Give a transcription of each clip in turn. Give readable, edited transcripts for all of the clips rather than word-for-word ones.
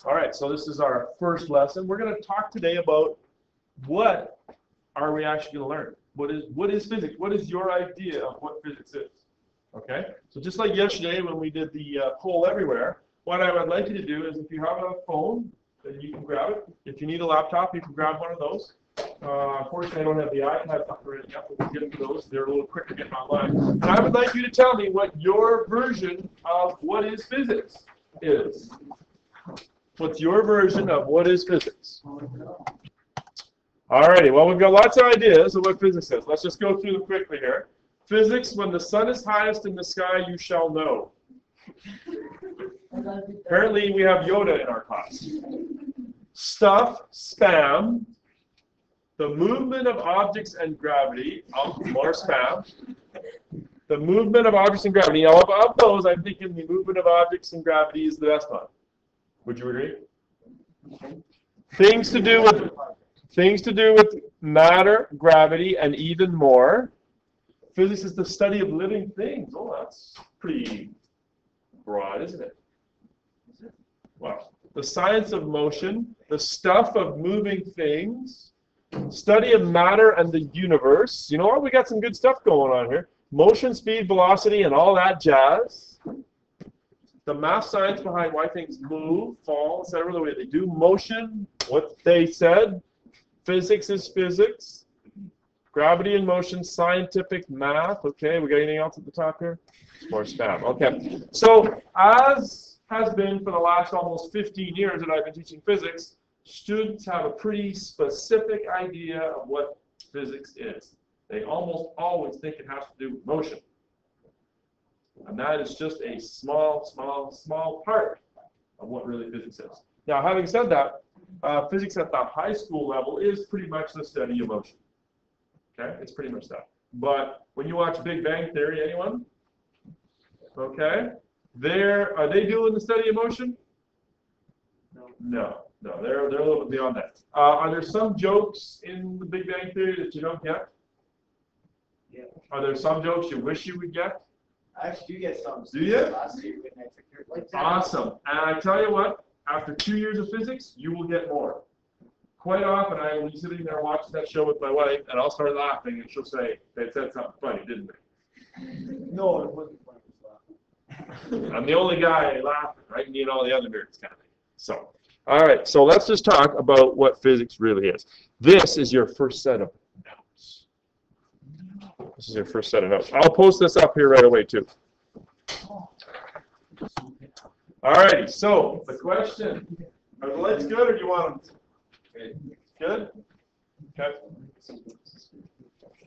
All right, so this is our first lesson. We're going to talk today about what are we actually going to learn? What is physics? What is your idea of what physics is? Okay, so just like yesterday when we did the poll everywhere, what I would like you to do is if you have a phone, then you can grab it. If you need a laptop, you can grab one of those. Unfortunately, I don't have the iPad up right now, but we'll get to those. They're a little quicker getting online. And I would like you to tell me what your version of what is physics is. What's your version of what is physics? Alrighty, well, we've got lots of ideas of what physics is. Let's just go through them quickly here. Physics, when the sun is highest in the sky, you shall know. Apparently, we have Yoda in our class. Stuff, spam, the movement of objects and gravity, more spam. The movement of objects and gravity. Now, of those, I'm thinking the movement of objects and gravity is the best one. Would you agree? Things to do with matter, gravity, and even more. Physics is the study of living things. Oh, that's pretty broad, isn't it? Well, the science of motion, the stuff of moving things, study of matter and the universe. You know what? We got some good stuff going on here. Motion, speed, velocity, and all that jazz. The math science behind why things move, fall, etc., the way they do. Motion, what they said. Physics is physics. Gravity and motion, scientific math. Okay, we got anything else at the top here? More spam. Okay. So, as has been for the last almost 15 years that I've been teaching physics, students have a pretty specific idea of what physics is. They almost always think it has to do with motion. And that is just a small part of what really physics is. Now, having said that, physics at the high school level is pretty much the study of motion. Okay, it's pretty much that. But when you watch Big Bang Theory, anyone? Okay, are they doing the study of motion? No, they're a little bit beyond that. Are there some jokes in the Big Bang Theory that you don't get? Yeah. Are there some jokes you wish you would get? I actually do get some. Do you? Last year when I took your Awesome. And I tell you what, after 2 years of physics, you will get more. Quite often, I will be sitting there watching that show with my wife, and I'll start laughing, and she'll say, "They said something funny, didn't they?" No, it wasn't funny. I'm the only guy laughing, right? Me and all the other nerds kind of thing. So, all right. So let's just talk about what physics really is. This is your first set of notes. This is your first set of notes. I'll post this up here right away too. All righty. So the question: are the lights good, or do you want them? Good? Okay.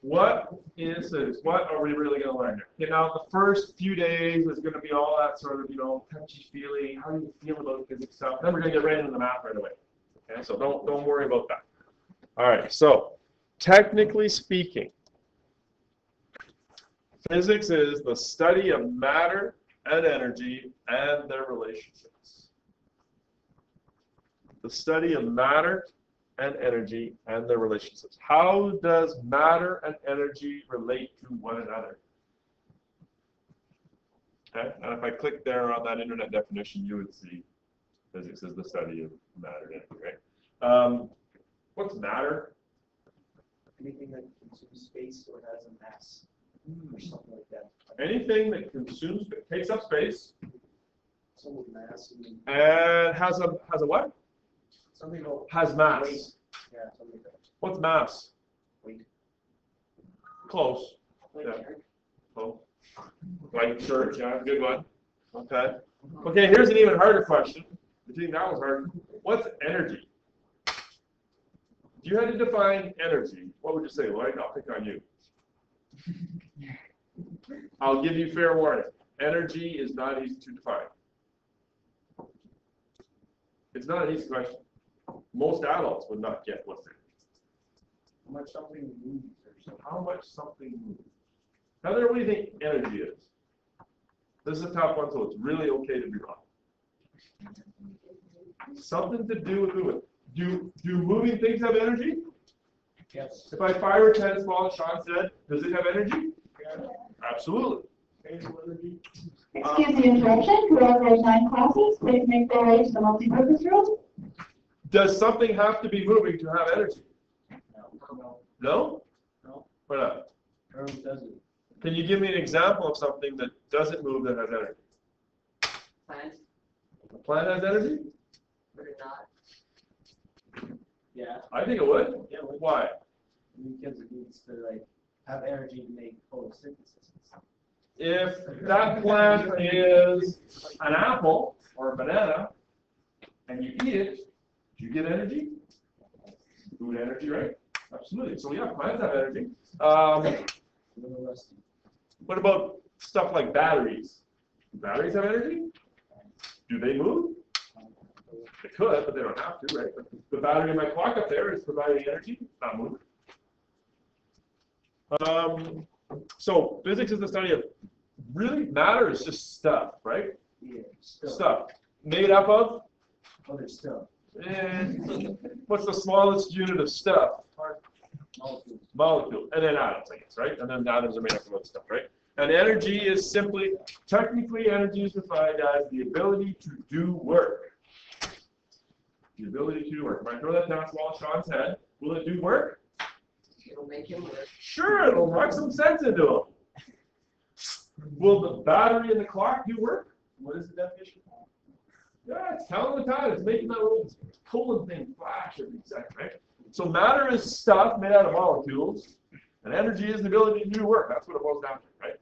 What is this? What are we really going to learn here? Okay, now the first few days is going to be all that sort of, touchy-feely, how do you feel about physics stuff? Then we're going to get right into the math right away. Okay, so don't worry about that. All right, so technically speaking, physics is the study of matter and energy and their relationships. The study of matter and energy and their relationships. How does matter and energy relate to one another? Okay, and if I click there on that internet definition, you would see physics is the study of matter and energy, right? What's matter? Anything that consumes space or has a mass or something like that. Anything that consumes, takes up space, Some with mass and has a what? something about Has mass. weight. Yeah, something like that. What's mass? Weight. Close. Like Yeah. Eric. Close. Like church, yeah, good one. Okay. Okay, here's an even harder question. I think that was hard. What's energy? If you had to define energy, what would you say, Lloyd? I'll pick on you. I'll give you fair warning. Energy is not easy to define. It's not an easy question. Most adults would not get what's it. How much something moves or something. How much something moves. Heather, what do you think energy is? This is a tough one, so it's really okay to be wrong. Something to do with movement. Do moving things have energy? Yes. If I fire a tennis ball, Sean said, does it have energy? Yeah. Absolutely. Energy. Excuse the interruption. Could all grade 9 classes please make their way to the multipurpose room? Does something have to be moving to have energy? No. No? No. Why not? Earth doesn't. Can you give me an example of something that doesn't move that has energy? Plant, A plant has energy? would it not? Yeah. I think it would. Yeah. Why? Because it needs to like have energy to make photosynthesis. If that plant is an apple or a banana, and you eat it, do you get energy? Food energy, right? Absolutely. So yeah, plants have energy. A little rusty. What about stuff like batteries? Do batteries have energy? Do they move? They could, but they don't have to, right? But the battery in my clock up there is providing energy, it's not moving. So physics is the study of really matter is just stuff, right? Yeah. Still. Stuff made up of. Other stuff. What's the smallest unit of stuff? Molecules. Molecule, and then atoms, I guess, right? And then atoms are made up of other stuff, right? And energy is simply, technically, energy is defined as the ability to do work. The ability to do work. If I throw that tennis ball at Sean's head, will it do work? It'll make him work. Sure, it'll knock some sense into him. Will the battery in the clock do work? What is the definition? Yeah, it's telling the time. It's making that little pulling thing flash every second, right? So matter is stuff made out of molecules, and energy is the ability to do work. That's what it boils down to, right?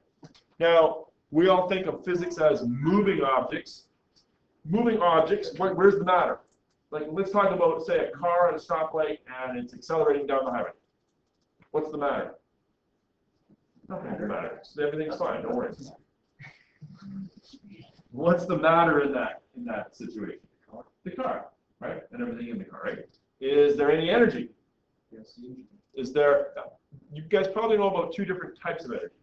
Now, we all think of physics as moving objects. Moving objects, where's the matter? Like, let's talk about, say, a car at a stoplight, and it's accelerating down the highway. What's the matter? Nothing's the matter. Everything's fine. Don't worry. What's the matter in that situation? The car, right? And everything in the car, right? Is there any energy? Yes, usually. Is there? You guys probably know about two different types of energy.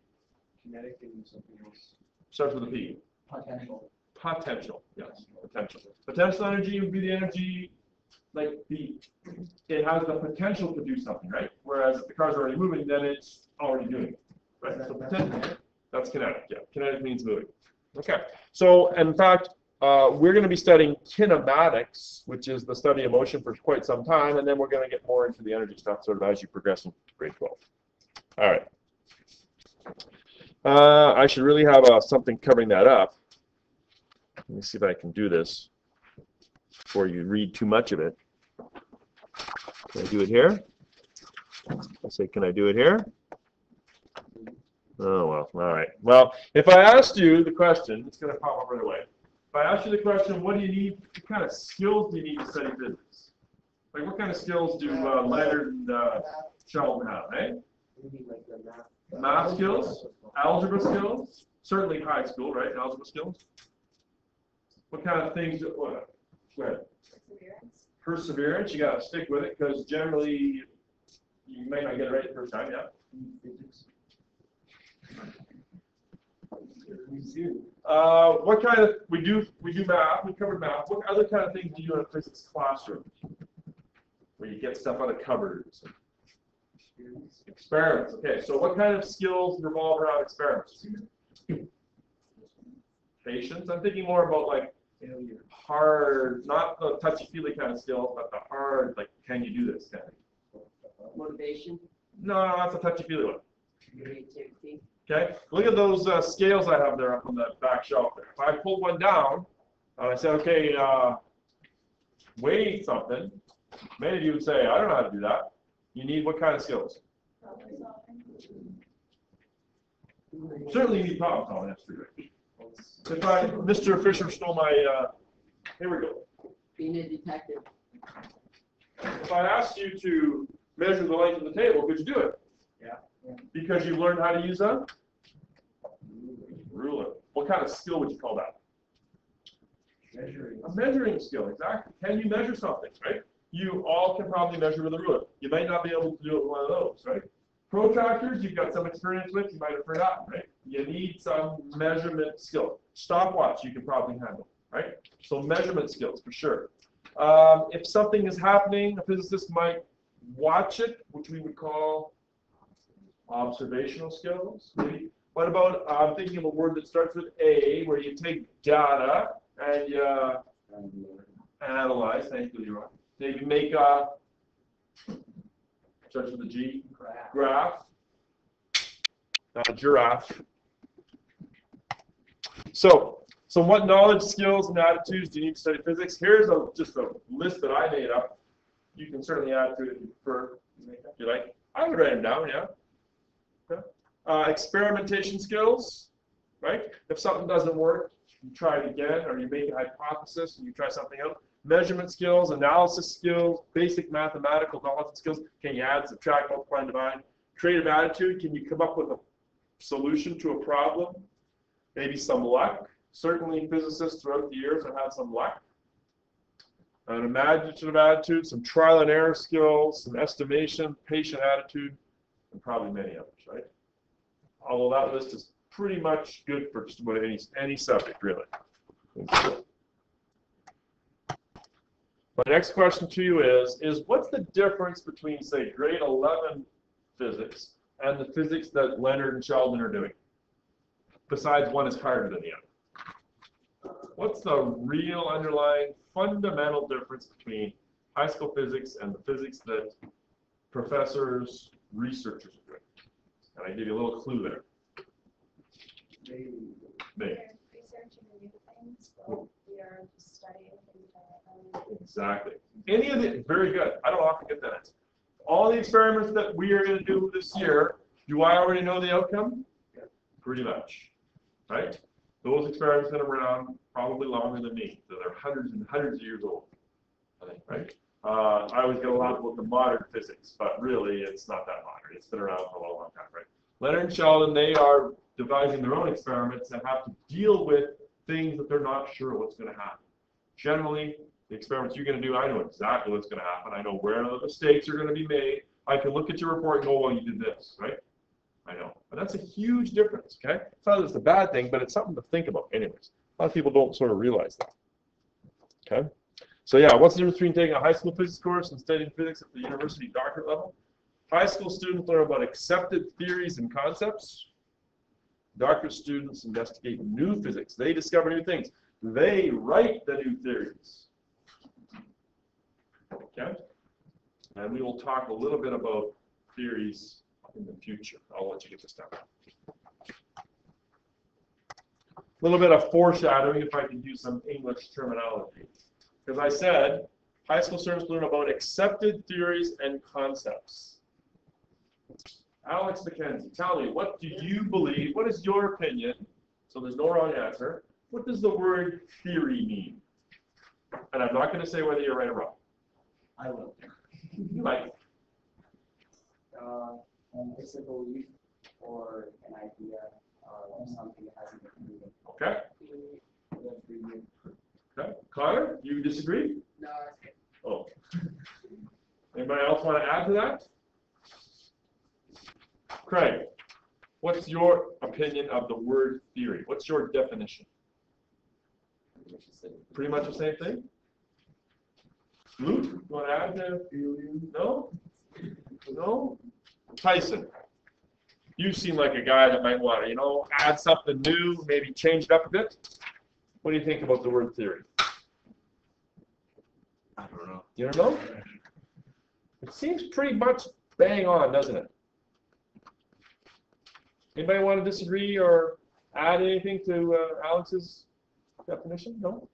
Kinetic and something else. Starts with a P. Potential. Potential. Yes. Potential. Potential energy would be the energy, like it has the potential to do something, right? Whereas if the car's already moving, then it's already doing it, right? So potential. That's kinetic. Yeah. Kinetic means moving. Okay. So in fact, we're going to be studying kinematics, which is the study of motion for quite some time, and then we're going to get more into the energy stuff sort of as you progress into grade 12. All right. I should really have something covering that up. Let me see if I can do this before you read too much of it. Can I do it here? I say, can I do it here? Oh, well, all right. Well, if I asked you the question, it's going to pop up right away. If I asked you the question, what do you need, what kind of skills do you need to study physics? Like, what kind of skills do Leonard and Sheldon have, eh? Maybe like the math. Math skills? Algebra skills? Certainly high school, right? Algebra skills? What kind of things, what? Go ahead. Perseverance, you got to stick with it, because generally, you may not get it right the first time, yeah? Physics. What kind of, we do math, we covered math. What other kind of things do you do in a physics classroom? Where you get stuff out of cupboards? Experiments, okay. So what kind of skills revolve around experiments? Patience, I'm thinking more about like hard, not the touchy-feely kind of skills, but the hard, like, can you do this kind of thing? Motivation, No, that's a touchy-feely one. creativity. Okay, look at those scales I have there up on the back shelf there. If I pulled one down, and I said, okay, weigh something, many of you would say, I don't know how to do that. You need what kind of skills? Certainly you need problem solving, that's true. If Mr. Fisher stole my, here we go. Being a detective. If I asked you to measure the length of the table, could you do it? Yeah. Because you learned how to use a ruler. What kind of skill would you call that? Measuring. A measuring skill, exactly. Can you measure something, right? You all can probably measure with a ruler. You might not be able to do it with one of those, right? Protractors, you've got some experience with, you might have forgotten, right? You need some measurement skill. Stopwatch, you can probably handle, right? So measurement skills, for sure. If something is happening, a physicist might watch it, which we would call observational skills, maybe. What about, I'm thinking of a word that starts with A, where you take data and you analyze, thank you, Leroy. Maybe make a, starts with a G, graph, not a giraffe. So what knowledge, skills, and attitudes do you need to study physics? Here's just a list that I made up. You can certainly add to it if you prefer, if you like. I would write them down, yeah. Okay. Experimentation skills, right? If something doesn't work, you try it again, or you make a hypothesis and you try something else. Measurement skills, analysis skills, basic mathematical knowledge and skills. Can you add, subtract, multiply, and divide? Creative attitude, can you come up with a solution to a problem? Maybe some luck. Certainly physicists throughout the years have had some luck. An imaginative attitude, some trial and error skills, some estimation, patient attitude, and probably many others, right? Although that list is pretty much good for just about any subject, really. My next question to you is what's the difference between, say, grade 11 physics and the physics that Leonard and Sheldon are doing? Besides, one is harder than the other. What's the real underlying fundamental difference between high school physics and the physics that professors, researchers are doing? And I give you a little clue there. Maybe. They're researching new things, but we are just studying things that Exactly. Any of the, very good. I don't often get that answer. All the experiments that we are going to do this year, do I already know the outcome? Yeah. Pretty much, right? Those experiments that are around probably longer than me. So they're hundreds and hundreds of years old, I think, right? I always get a lot about the modern physics, but really it's not that modern. It's been around for a long, long time, right? Leonard and Sheldon, they are devising their own experiments that have to deal with things that they're not sure what's going to happen. Generally, the experiments you're going to do, I know exactly what's going to happen. I know where the mistakes are going to be made. I can look at your report and go, well, you did this, right? I know. But that's a huge difference, okay? It's not that it's a bad thing, but it's something to think about anyways. A lot of people don't sort of realize that, okay? So yeah, what's the difference between taking a high school physics course and studying physics at the university doctorate level? High school students learn about accepted theories and concepts. Doctorate students investigate new physics. They discover new things. They write the new theories. Okay? And we will talk a little bit about theories in the future. I'll let you get this down. A little bit of foreshadowing, if I can use some English terminology. Because I said, high school students learn about accepted theories and concepts. Alex McKenzie, tell me, what do you believe, what is your opinion, so there's no wrong answer, what does the word theory mean? And I'm not going to say whether you're right or wrong. I will. Like, It's a belief or an idea of something that hasn't been proven. okay. That's really Okay. Connor, you disagree? No, it's Oh. Anybody else want to add to that? Craig, what's your opinion of the word theory? What's your definition? Pretty much the same thing? Luke, you want to add to? No? No? Tyson, you seem like a guy that might want to, add something new, maybe change it up a bit. What do you think about the word theory? I don't know. You don't know? It seems pretty much bang on, doesn't it? Anybody want to disagree or add anything to Alex's definition? No?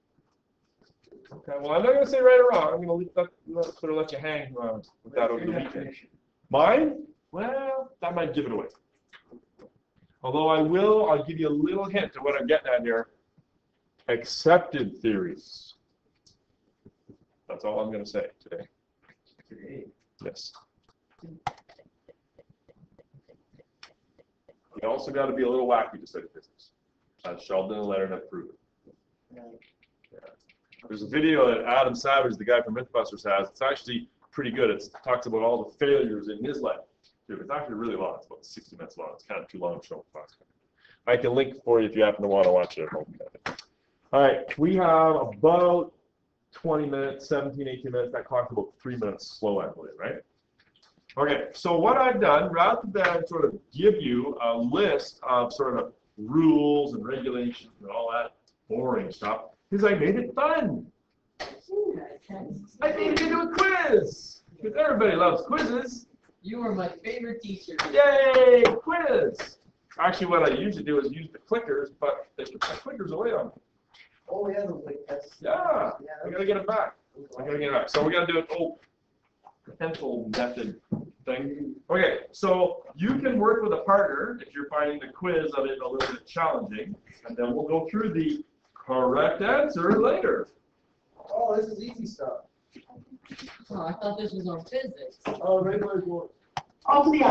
Okay, well, I'm not going to say right or wrong. I'm going to sort of let you hang with that over the weekend. Mine? Well, that might give it away. Although I'll give you a little hint to what I'm getting at here. Accepted theories. That's all I'm going to say today. today. Yes. You also got to be a little wacky to study physics, as Sheldon and Leonard have proven. Right. There's a video that Adam Savage, the guy from Mythbusters, has. It's actually pretty good. It talks about all the failures in his life. It's actually really long. It's about 60 minutes long. It's kind of too long to show in class. I can link for you if you happen to want to watch it at home. All right, we have about 20 minutes, 17, 18 minutes. That clock's about 3 minutes slow, I believe, right? Okay, so what I've done, rather than sort of give you a list of sort of rules and regulations and all that boring stuff, is I made it fun. I made it into a quiz, because everybody loves quizzes. You were my favorite teacher. Yay, quiz! Actually, what I usually do is use the clickers, but they took my clickers away on me. Oh, yeah, that's. Yeah, I gotta get them back. I gotta get it back. So we gotta do an old pencil method thing. Okay, so you can work with a partner if you're finding the quiz of it a little bit challenging, and then we'll go through the correct answer later. Oh, this is easy stuff. Oh, I thought this was on physics. Oh, regular board. On to the